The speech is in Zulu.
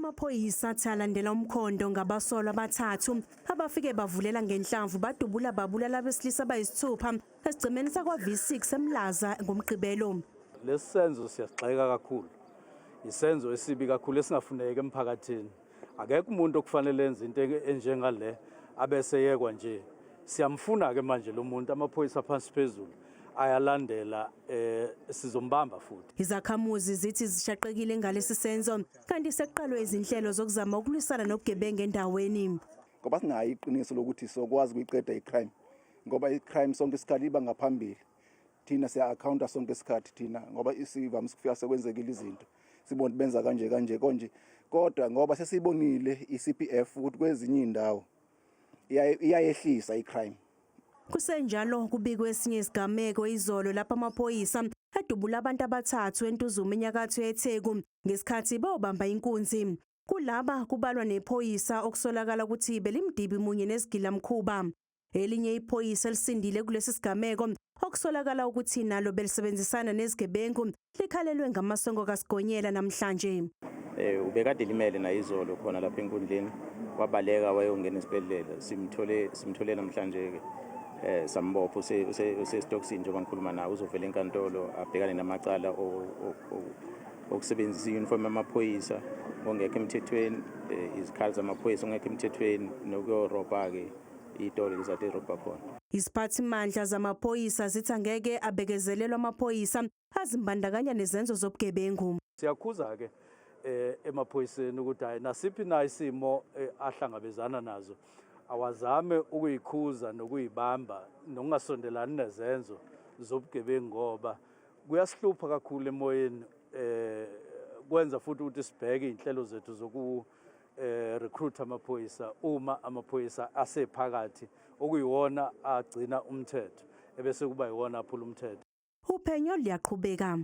Amaphoyisa athi alandela umkhondo ngabasolwa abathathu abafike bavulela ngenhlamvu badubula babulala abesilisa abayisithupha esigcemeni sakwa V6 eMlaza ngomgqibelo. Lesenzo siyagxeka kakhulu. Isenzo esibi kakhulu esingafuneki emphakathini. Akekho umuntu okufanele enze into enjengale abese yekwa nje. Siyamfuna ke manje lo muntu amaphoyisa phansi phezulu ayalandela sizombamba futhi. Izakhamuzi zithi zishaqekile ngalesi senzo kanti seqalwe izinhlelo zokuzama ukulwisana nobugebengu endaweni. Ngoba singayi iqiniso lokuthi sokwazi ukuyiqeda icrime. Ngoba icrime sonke isikhathi iba ngaphambili. Thina siya-accounta sonke isikhathi thina ngoba isivamisa ukufika sekwenzekile izinto. Sibone benza kanje konje. Kodwa ngoba sesibonile iCPF ukuthi kwezinye indawo iyayehlisa icrime. Kusenjalo kubikwe esinye isigameko izolo lapha amaphoyisa adubula abantu abathathu eNtuzuma enyakatho yeTheku ngesikhathi bayobamba inkunzi. Kulaba kubalwa nephoyisa okusolakala ukuthi belimdibi munye nesigilamkhuba. Elinye iphoyisa elisindile kulesi sigameko okusolakala ukuthi nalo belisebenzisana nezigebengu likhalelwe ngamasongo kaSigonyela namhlanje. Ubekade limele na izolo khona lapha enkundleni wabaleka wayongena esibedlela simthole namhlanje ke sambopha usestokisini njengoba ngikhuluma nawe uzovela enkantolo abhekane namacala okusebenzisa uniform yamaphoyisa ongekho emthethweni izikhali zamaphoyisa ongekho emthethweni nokuyorobha ke itolo lizathe robha khona. Iziphathimandla zamaphoyisa zithi angeke abekezelelwa amaphoyisa azimbandakanya nezenzo zobugebengu. Siyakhuza ke emaphoyiseni ukuthi hayi nasiphi na isimo ahlangabezana nazo awazame ukuyikhuza nokuyibamba nokungasondelani nezenzo zobugebengu ngoba kuyasihlupha kakhulu emoyeni kwenza futhi ukuthi sibheke inhlelo zethu zoku recruit amaphoyisa uma amaphoyisa asephakathi okuyiwona agcina umthetho ebese kuba yiwona aphula umthetho. Uphenyo liyaqhubeka.